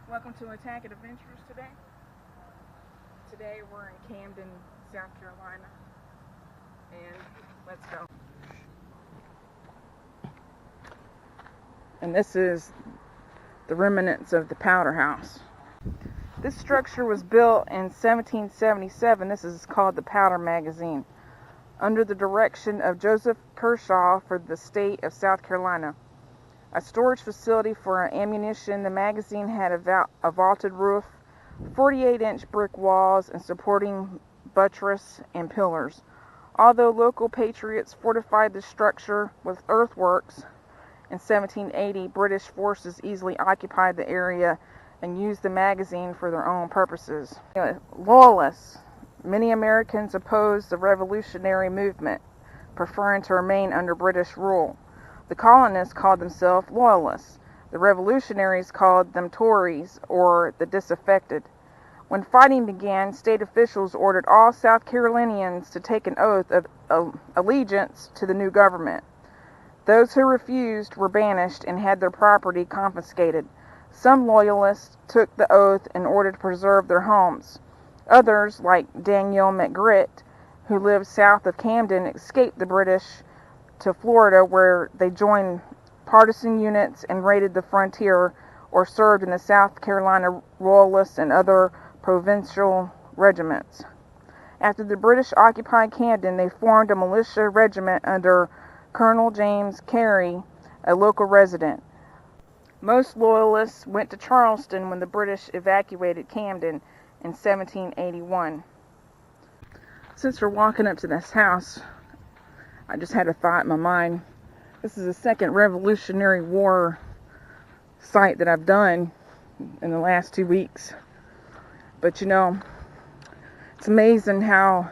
Welcome to Attack and Adventures today. Today we're in Camden, South Carolina, and let's go. And this is the remnants of the Powder House. This structure was built in 1777. This is called the Powder Magazine, under the direction of Joseph Kershaw for the state of South Carolina. A storage facility for ammunition, the magazine had a vaulted roof, 48-inch brick walls, and supporting buttress and pillars. Although local patriots fortified the structure with earthworks, in 1780, British forces easily occupied the area and used the magazine for their own purposes. Loyalists. Many Americans opposed the revolutionary movement, preferring to remain under British rule. The colonists called themselves Loyalists. The revolutionaries called them Tories or the disaffected. When fighting began, state officials ordered all South Carolinians to take an oath of allegiance to the new government. Those who refused were banished and had their property confiscated. Some Loyalists took the oath in order to preserve their homes. Others, like Daniel McGritt, who lived south of Camden, escaped the British to Florida, where they joined partisan units and raided the frontier or served in the South Carolina Royalists and other provincial regiments. After the British occupied Camden, they formed a militia regiment under Colonel James Carey, a local resident. Most Loyalists went to Charleston when the British evacuated Camden in 1781. Since we're walking up to this house, I just had a thought in my mind. This is the second Revolutionary War site that I've done in the last 2 weeks. But you know, it's amazing how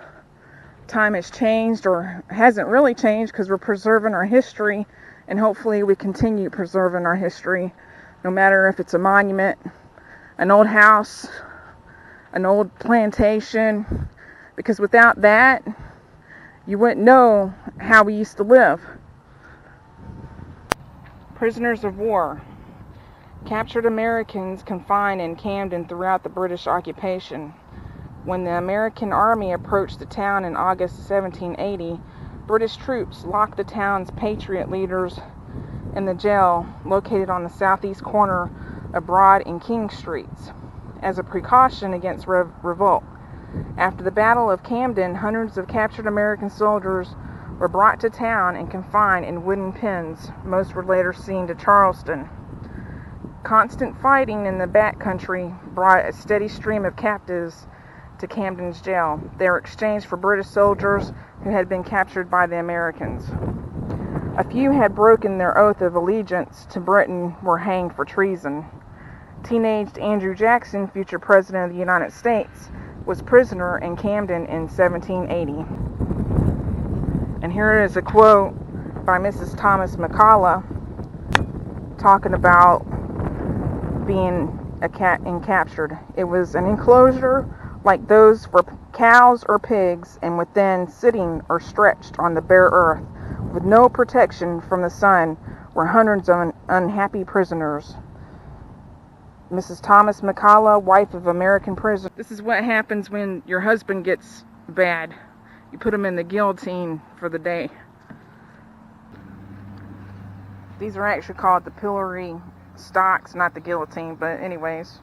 time has changed, or hasn't really changed, because we're preserving our history, and hopefully we continue preserving our history, no matter if it's a monument, an old house, an old plantation, because without that, you wouldn't know how we used to live. Prisoners of war. Captured Americans confined in Camden throughout the British occupation. When the American army approached the town in August 1780, British troops locked the town's patriot leaders in the jail located on the southeast corner of Broad and King Streets as a precaution against revolt. After the Battle of Camden, hundreds of captured American soldiers were brought to town and confined in wooden pens. Most were later seen to Charleston. Constant fighting in the backcountry brought a steady stream of captives to Camden's jail. They were exchanged for British soldiers who had been captured by the Americans. A few had broken their oath of allegiance to Britain, were hanged for treason. Teenaged Andrew Jackson, future President of the United States, was prisoner in Camden in 1780. And here is a quote by Mrs. Thomas McCullough talking about being captured. It was an enclosure like those for cows or pigs, and within, sitting or stretched on the bare earth, with no protection from the sun, were hundreds of unhappy prisoners. Mrs. Thomas McCullough, wife of American prisoner. This is what happens when your husband gets bad. You put him in the guillotine for the day. These are actually called the Pillory Stocks, not the guillotine, but anyways.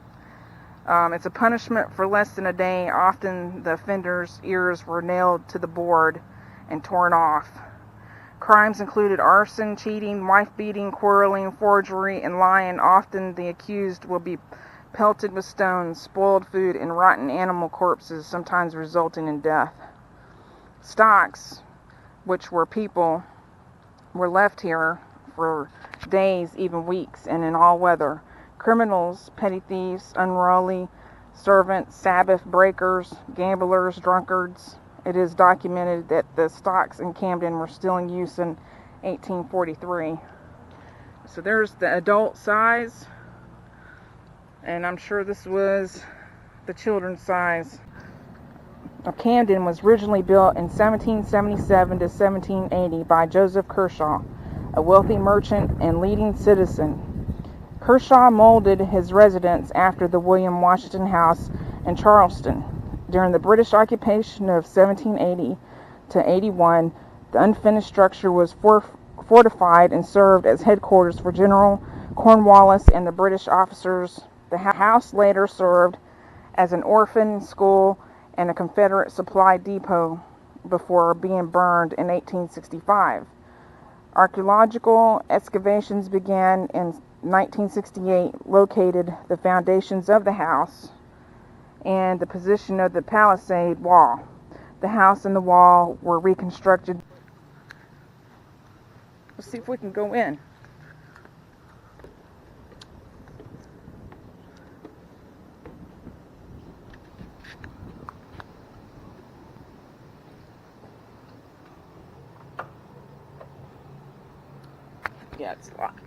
It's a punishment for less than a day. Often the offender's ears were nailed to the board and torn off. Crimes included arson, cheating, wife-beating, quarreling, forgery, and lying. Often the accused will be pelted with stones, spoiled food, and rotten animal corpses, sometimes resulting in death. Stocks, which were people, were left here for days, even weeks, and in all weather. Criminals, petty thieves, unruly servants, Sabbath breakers, gamblers, drunkards. It is documented that the stocks in Camden were still in use in 1843. So there's the adult size, and I'm sure this was the children's size. Camden was originally built in 1777 to 1780 by Joseph Kershaw, a wealthy merchant and leading citizen. Kershaw molded his residence after the William Washington House in Charleston. During the British occupation of 1780 to 81, the unfinished structure was fortified and served as headquarters for General Cornwallis and the British officers. The house later served as an orphan school and a Confederate supply depot before being burned in 1865. Archaeological excavations began in 1968, located the foundations of the house and the position of the palisade wall. The house and the wall were reconstructed. Let's see if we can go in. Yeah, it's locked.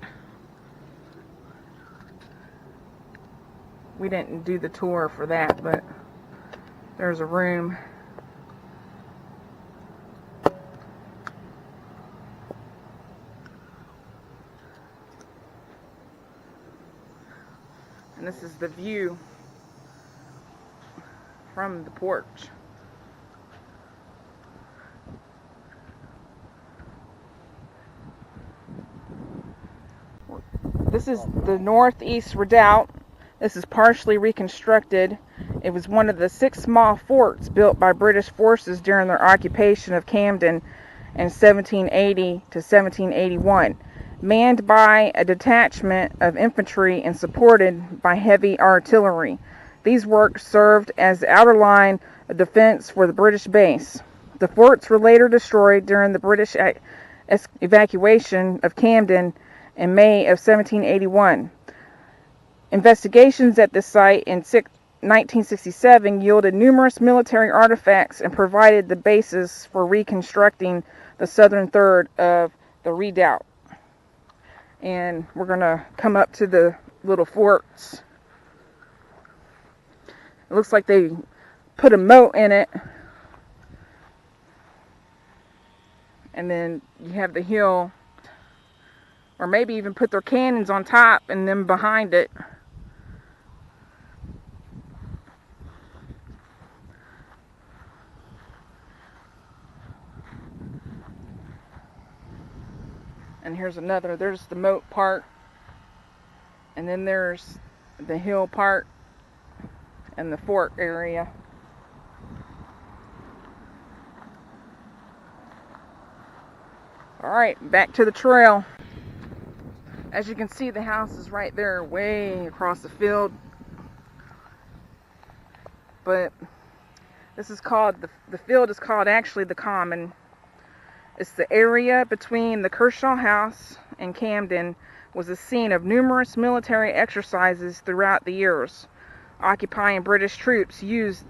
We didn't do the tour for that, but there's a room. And this is the view from the porch. This is the northeast redoubt. This is partially reconstructed. It was one of the 6 small forts built by British forces during their occupation of Camden in 1780 to 1781, manned by a detachment of infantry and supported by heavy artillery. These works served as the outer line of defense for the British base. The forts were later destroyed during the British evacuation of Camden in May of 1781. Investigations at this site in 1967 yielded numerous military artifacts and provided the basis for reconstructing the southern third of the redoubt. And we're going to come up to the little forts. It looks like they put a moat in it. And then you have the hill. Or maybe even put their cannons on top and then behind it. And here's another. There's the moat part. And then there's the hill part and the fort area. Alright, back to the trail. As you can see, the house is right there, way across the field. But this is called, the field is called actually the Common. It's the area between the Kershaw House and Camden was the scene of numerous military exercises throughout the years. Occupying British troops used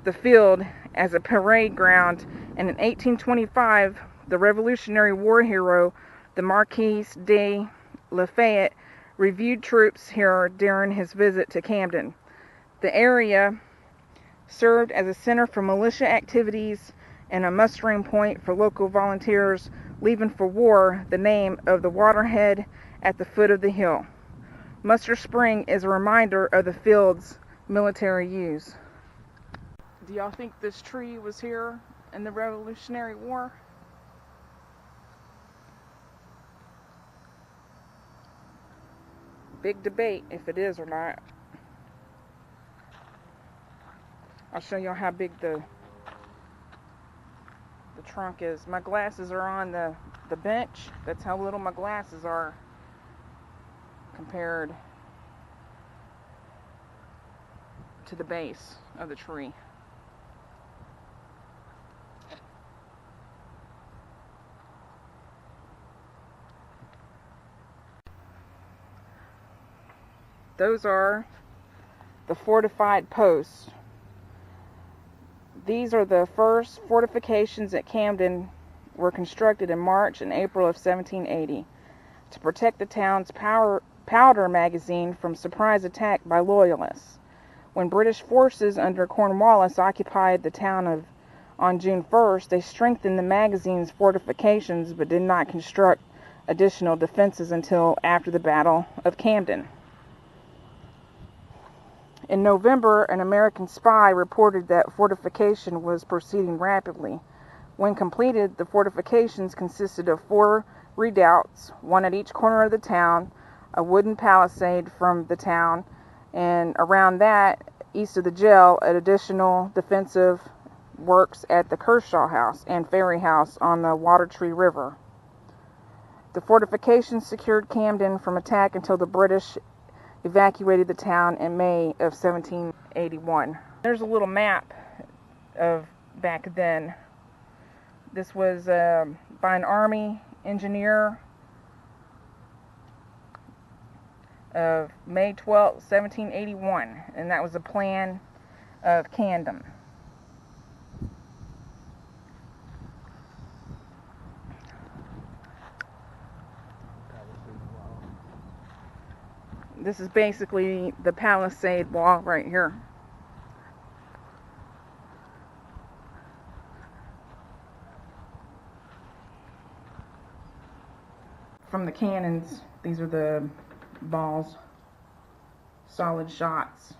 the field as a parade ground, and in 1825, the Revolutionary War hero, the Marquis de Lafayette, reviewed troops here during his visit to Camden. The area served as a center for militia activities and a mustering point for local volunteers leaving for war, the name of the waterhead at the foot of the hill. Muster Spring is a reminder of the field's military use. Do y'all think this tree was here in the Revolutionary War? Big debate if it is or not. I'll show y'all how big the trunk is. My glasses are on the bench. That's how little my glasses are compared to the base of the tree. Those are the fortified posts. These are the first fortifications at Camden, were constructed in March and April of 1780 to protect the town's powder magazine from surprise attack by Loyalists. When British forces under Cornwallis occupied the town on June 1st, they strengthened the magazine's fortifications but did not construct additional defenses until after the Battle of Camden. In November, an American spy reported that fortification was proceeding rapidly. When completed, the fortifications consisted of 4 redoubts, one at each corner of the town, a wooden palisade from the town, and around that, east of the jail, an additional defensive works at the Kershaw House and Ferry House on the Water Tree River. The fortifications secured Camden from attack until the British evacuated the town in May of 1781. There's a little map of back then. This was by an Army engineer of May 12, 1781, and that was a plan of Camden. This is basically the palisade wall right here. From the cannons, these are the balls, solid shots.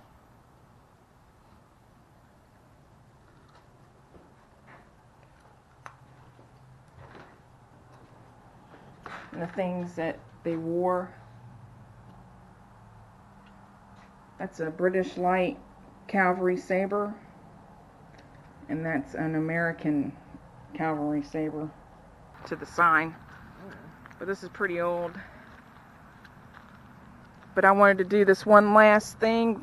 And the things that they wore. That's a British light cavalry saber, and that's an American cavalry saber to the sign. But this is pretty old. But I wanted to do this one last thing,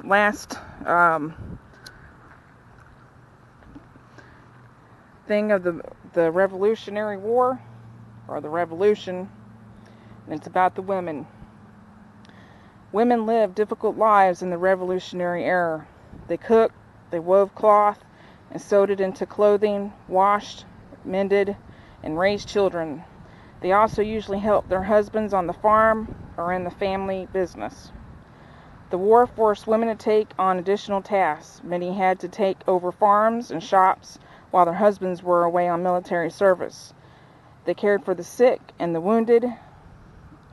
thing of the Revolutionary War, or the Revolution, and it's about the women. Women lived difficult lives in the Revolutionary era. They cooked, they wove cloth, and sewed it into clothing, washed, mended, and raised children. They also usually helped their husbands on the farm or in the family business. The war forced women to take on additional tasks. Many had to take over farms and shops while their husbands were away on military service. They cared for the sick and the wounded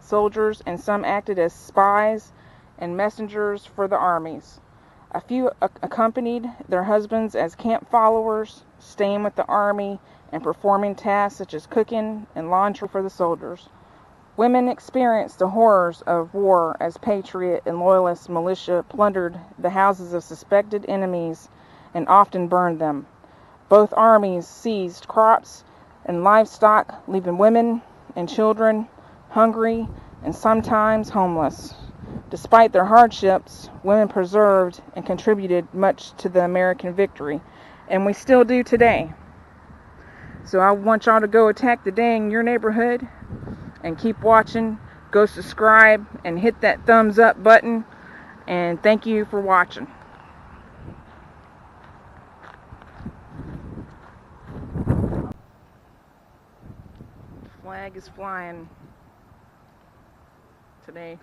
soldiers, and some acted as spies and messengers for the armies. A few accompanied their husbands as camp followers, staying with the army and performing tasks such as cooking and laundry for the soldiers. Women experienced the horrors of war as patriot and loyalist militia plundered the houses of suspected enemies and often burned them. Both armies seized crops and livestock, leaving women and children hungry and sometimes homeless. Despite their hardships, women preserved and contributed much to the American victory, and we still do today. So I want y'all to go attack the day in your neighborhood, and keep watching. Go subscribe and hit that thumbs up button, and thank you for watching. Flag is flying today.